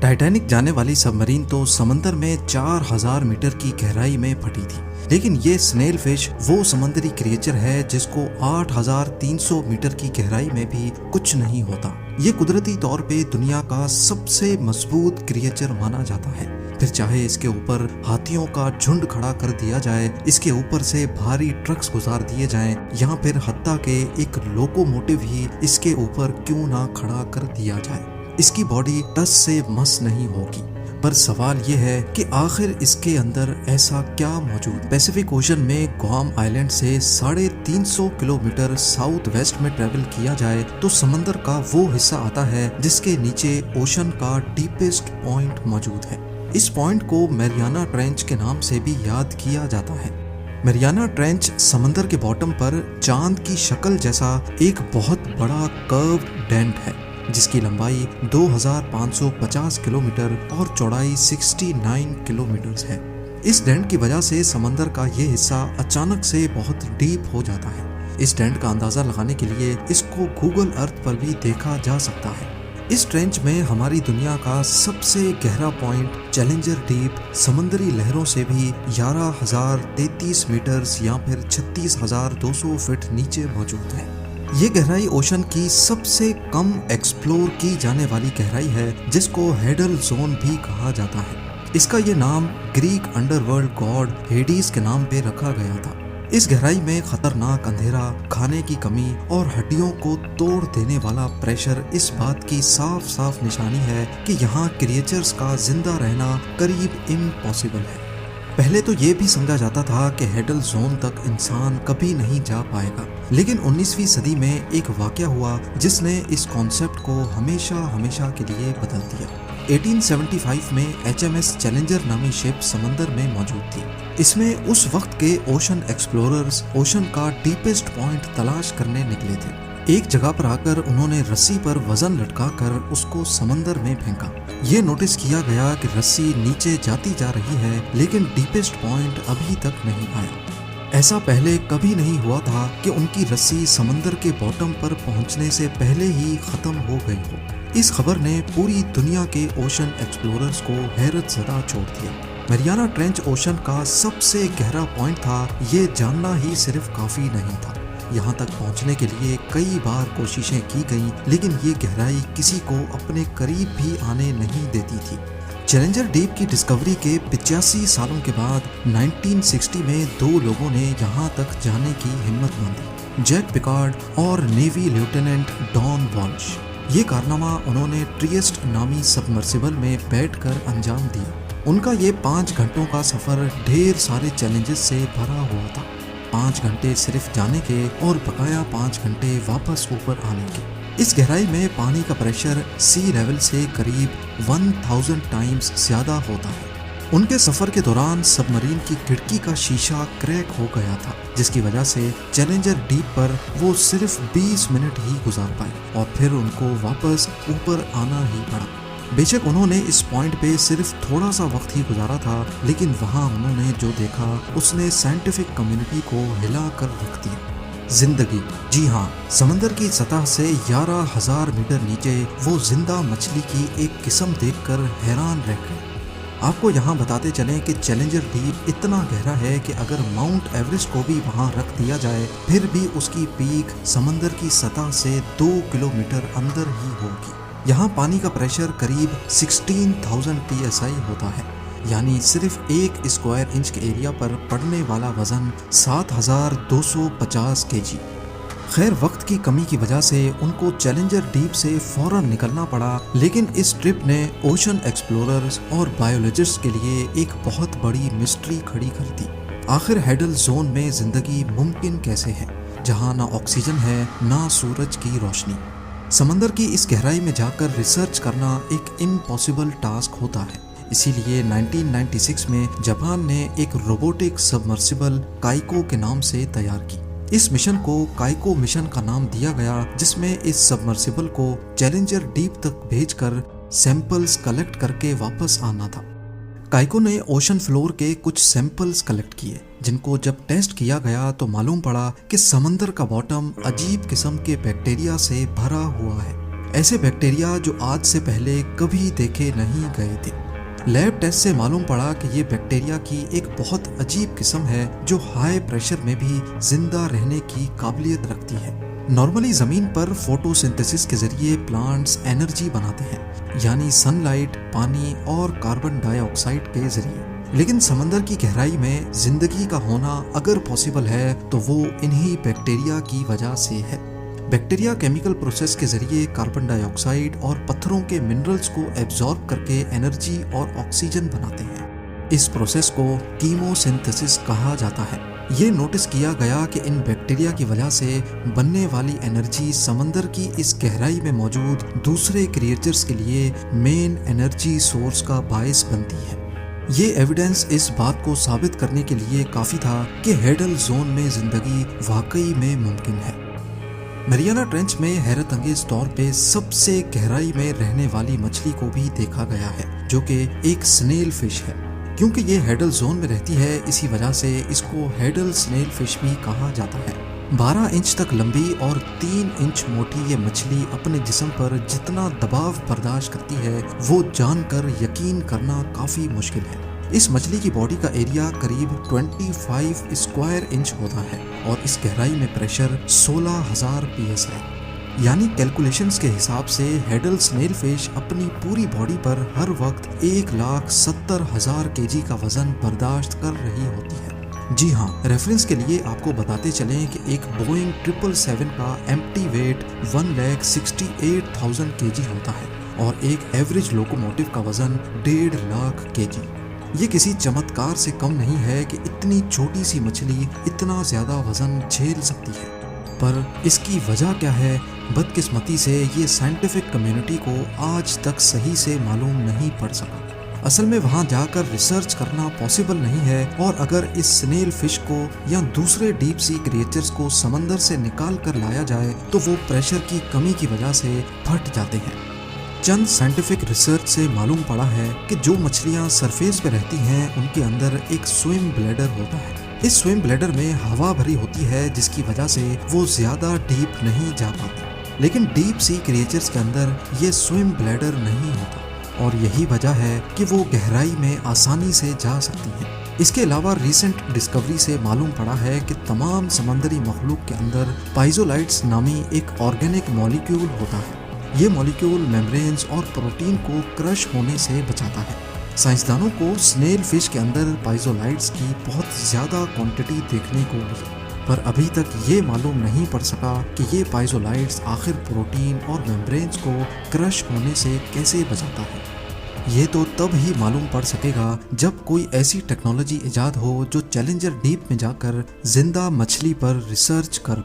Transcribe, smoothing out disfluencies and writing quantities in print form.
Titanic जाने वाली submarine तो समंदर में 4000 मीटर की गहराई में फटी थी, लेकिन ये स्नेल फिश वो समुद्री क्रिएचर है जिसको 8300 मीटर की गहराई में भी कुछ नहीं होता। ये कुदरती तौर पे दुनिया का सबसे मजबूत क्रिएचर माना जाता है। फिर चाहे इसके ऊपर हाथियों का झुंड खड़ा कर दिया जाए, इसके ऊपर से भारी ट्रक्स गुजार दिए जाएं, या फिर हत्ता के एक लोकोमोटिव ही इसके ऊपर क्यों ना खड़ा कर दिया जाए, इसकी बॉडी टस से मस नहीं होगी। पर सवाल ये है कि आखिर इसके अंदर ऐसा क्या मौजूद। पैसिफिक ओशन में गुआम आइलैंड से 350 किलोमीटर साउथ वेस्ट में ट्रेवल किया जाए तो समंदर का वो हिस्सा आता है जिसके नीचे ओशन का डीपेस्ट पॉइंट मौजूद है। इस पॉइंट को मैरियाना ट्रेंच के नाम से भी याद किया जाता है। मैरियाना ट्रेंच समंदर के बॉटम पर चांद की शक्ल जैसा एक बहुत बड़ा कर्व्ड डेंट है जिसकी लंबाई 2550 किलोमीटर और चौड़ाई 69 किलोमीटर है। इस डेंट की वजह से समंदर का ये हिस्सा अचानक से बहुत डीप हो जाता है। इस डेंट का अंदाजा लगाने के लिए इसको गूगल अर्थ पर भी देखा जा सकता है। इस ट्रेंच में हमारी दुनिया का सबसे गहरा पॉइंट चैलेंजर डीप समुद्री लहरों से भी 11,033 मीटर या फिर 36,200 फीट नीचे मौजूद है। ये गहराई ओशन की सबसे कम एक्सप्लोर की जाने वाली गहराई है, जिसको हेडल जोन भी कहा जाता है। इसका ये नाम ग्रीक अंडरवर्ल्ड गॉड हेडीज के नाम पे रखा गया था। इस गहराई में खतरनाक अंधेरा, खाने की कमी और हड्डियों को तोड़ देने वाला प्रेशर इस बात की साफ साफ निशानी है कि यहाँ क्रिएचर्स का जिंदा रहना करीब इम्पॉसिबल है। पहले तो ये भी समझा जाता था कि हेडल जोन तक इंसान कभी नहीं जा पाएगा, लेकिन 19वीं सदी में एक वाकया हुआ जिसने इस कॉन्सेप्ट को हमेशा हमेशा के लिए बदल दिया। 1875 में HMS चैलेंजर नामी शिप समंदर में मौजूद थी। इसमें उस वक्त के ओशन एक्सप्लोरर्स ओशन का डीपेस्ट पॉइंट तलाश करने निकले थे। एक जगह पर आकर उन्होंने रस्सी पर वजन लटकाकर उसको समंदर में फेंका। ये नोटिस किया गया कि रस्सी नीचे जाती जा रही है, लेकिन डीपेस्ट पॉइंट अभी तक नहीं आया। ऐसा पहले कभी नहीं हुआ था कि उनकी रस्सी समंदर के बॉटम पर पहुंचने से पहले ही खत्म हो गई हो। इस खबर ने पूरी दुनिया के ओशन एक्सप्लोरर्स को हैरत ज़दा छोड़ दिया। मैरियाना ट्रेंच ओशन का सबसे गहरा पॉइंट था, ये जानना ही सिर्फ काफी नहीं था। यहाँ तक पहुँचने के लिए कई बार कोशिशें की गईं, लेकिन ये गहराई किसी को अपने करीब भी आने नहीं देती थी। चैलेंजर डीप की डिस्कवरी के 85 सालों के बाद 1960 में 2 लोगों ने यहाँ तक जाने की हिम्मत बांधी, जैक पिकार्ड और नेवी लेफ्टिनेंट डॉन वॉल्श। ये कारनामा उन्होंने ट्रिएस्ट नामी सबमर्सिबल में बैठकर अंजाम दिया। उनका ये 5 घंटों का सफर ढेर सारे चैलेंजेस से भरा हुआ था। 5 घंटे सिर्फ जाने के और बकाया 5 घंटे वापस ऊपर आने के। इस गहराई में पानी का प्रेशर सी लेवल से करीब 1000 टाइम्स ज्यादा होता है। उनके सफर के दौरान सबमरीन की खिड़की का शीशा क्रैक हो गया था, जिसकी वजह से चैलेंजर डीप पर वो सिर्फ 20 मिनट ही गुजार पाए और फिर उनको वापस ऊपर आना ही पड़ा। बेशक उन्होंने इस पॉइंट पे सिर्फ थोड़ा सा वक्त ही गुजारा था, लेकिन वहाँ उन्होंने जो देखा उसने साइंटिफिक कम्युनिटी को हिला कर रख दिया। जिंदगी, जी हाँ, समंदर की सतह से 11,000 मीटर नीचे वो जिंदा मछली की एक किस्म देखकर हैरान रह गए। आपको यहाँ बताते चलें कि चैलेंजर डीप इतना गहरा है कि अगर माउंट एवरेस्ट को भी वहाँ रख दिया जाए फिर भी उसकी पीक समंदर की सतह से 2 किलोमीटर अंदर ही होगी। यहाँ पानी का प्रेशर करीब 16,000 psi होता है, यानी सिर्फ 1 स्क्वायर इंच के एरिया पर पड़ने वाला वजन 7,250 kg। खैर वक्त की कमी की वजह से उनको चैलेंजर डीप से फौरन निकलना पड़ा, लेकिन इस ट्रिप ने ओशन एक्सप्लोरर्स और बायोलॉजिस्ट के लिए एक बहुत बड़ी मिस्ट्री खड़ी कर दी। आखिर हेडल जोन में जिंदगी मुमकिन कैसे है, जहाँ ना ऑक्सीजन है ना सूरज की रोशनी। समंदर की इस गहराई में जाकर रिसर्च करना एक इम्पॉसिबल टास्क होता है। इसीलिए 1996 में जापान ने एक रोबोटिक सबमर्सिबल काइको के नाम से तैयार की। इस मिशन को काइको मिशन का नाम दिया गया, जिसमें इस सबमर्सिबल को चैलेंजर डीप तक भेजकर सैंपल्स कलेक्ट करके वापस आना था। काइको ने ओशन फ्लोर के कुछ सैंपल्स कलेक्ट किए, जिनको जब टेस्ट किया गया तो मालूम पड़ा कि समंदर का बॉटम अजीब किस्म के बैक्टीरिया से भरा हुआ है। ऐसे बैक्टीरिया जो आज से पहले कभी देखे नहीं गए थे। लैब टेस्ट से मालूम पड़ा कि ये बैक्टीरिया की एक बहुत अजीब किस्म है जो हाई प्रेशर में भी जिंदा रहने की काबिलियत रखती है। नॉर्मली जमीन पर फोटोसिंथेसिस के जरिए प्लांट्स एनर्जी बनाते हैं, यानी सनलाइट, पानी और कार्बन डाइऑक्साइड के जरिए। लेकिन समंदर की गहराई में जिंदगी का होना अगर पॉसिबल है तो वो इन्हीं बैक्टीरिया की वजह से है। बैक्टीरिया केमिकल प्रोसेस के जरिए कार्बन डाइऑक्साइड और पत्थरों के मिनरल्स को एब्जॉर्ब करके एनर्जी और ऑक्सीजन बनाते हैं। इस प्रोसेस को कीमोसिंथेसिस कहा जाता है। ये नोटिस किया गया कि इन बैक्टीरिया की वजह से बनने वाली एनर्जी समंदर की इस गहराई में मौजूद दूसरे क्रिएचर्स के लिए मेन एनर्जी सोर्स का बायस बनती है। ये एविडेंस इस बात को साबित करने के लिए काफी था कि हेडल जोन में जिंदगी वाकई में मुमकिन है। मरियाना ट्रेंच में हैरत अंगेज तौर पे सबसे गहराई में रहने वाली मछली को भी देखा गया है, जो कि एक स्नेल फिश है। क्योंकि ये हेडल जोन में रहती है, इसी वजह से इसको हेडल स्नेल फिश भी कहा जाता है। 12 इंच तक लंबी और 3 इंच मोटी ये मछली अपने जिस्म पर जितना दबाव बर्दाश्त करती है वो जानकर यकीन करना काफी मुश्किल है। इस मछली की बॉडी का एरिया करीब 25 स्क्वायर इंच होता है और इस गहराई में प्रेशर 16,000 psi है। यानी कैलकुलेशंस के हिसाब से हेडल स्नेल फिश अपनी पूरी बॉडी पर हर वक्त 1,70,000 kg का वजन बर्दाश्त कर रही होती है। जी हाँ, रेफरेंस के लिए आपको बताते चलें कि एक बोइंग 777 का एम्प्टी वेट 1,68,000 kg होता है और एक एवरेज लोकोमोटिव का वजन 1.5 लाख kg। ये किसी चमत्कार से कम नहीं है कि इतनी छोटी सी मछली इतना ज्यादा वजन झेल सकती है। पर इसकी वजह क्या है? बदकिस्मती से ये साइंटिफिक कम्युनिटी को आज तक सही से मालूम नहीं पड़ सका। असल में वहाँ जाकर रिसर्च करना पॉसिबल नहीं है और अगर इस स्नेल फिश को या दूसरे डीप सी क्रिएचर्स को समंदर से निकाल कर लाया जाए तो वो प्रेशर की कमी की वजह से फट जाते हैं। चंद साइंटिफिक रिसर्च से मालूम पड़ा है कि जो मछलियाँ सरफेस पे रहती हैं उनके अंदर एक स्विम ब्लैडर होता है। इस स्विम ब्लैडर में हवा भरी होती है जिसकी वजह से वो ज्यादा डीप नहीं जा पाती। लेकिन डीप सी क्रिएचर्स के अंदर ये स्विम ब्लैडर नहीं होता और यही वजह है कि वो गहराई में आसानी से जा सकती हैं। इसके अलावा रिसेंट डिस्कवरी से मालूम पड़ा है कि तमाम समंदरी मखलूक के अंदर पाइजोलाइट्स नामी एक ऑर्गेनिक मॉलिक्यूल होता है। ये मॉलिक्यूल मेम्ब्रेन्स और प्रोटीन को क्रश होने से बचाता है। साइंसदानों को स्नेल फिश के अंदर पाइजोलाइट्स की बहुत ज़्यादा क्वांटिटी देखने को मिली, पर अभी तक ये मालूम नहीं पड़ सका कि ये पाइजोलाइट्स आखिर प्रोटीन और मेम्ब्रेन्स को क्रश होने से कैसे बचाता है। ये तो तब ही मालूम पड़ सकेगा जब कोई ऐसी टेक्नोलॉजी इजाद हो जो चैलेंजर डीप में जाकर जिंदा मछली पर रिसर्च कर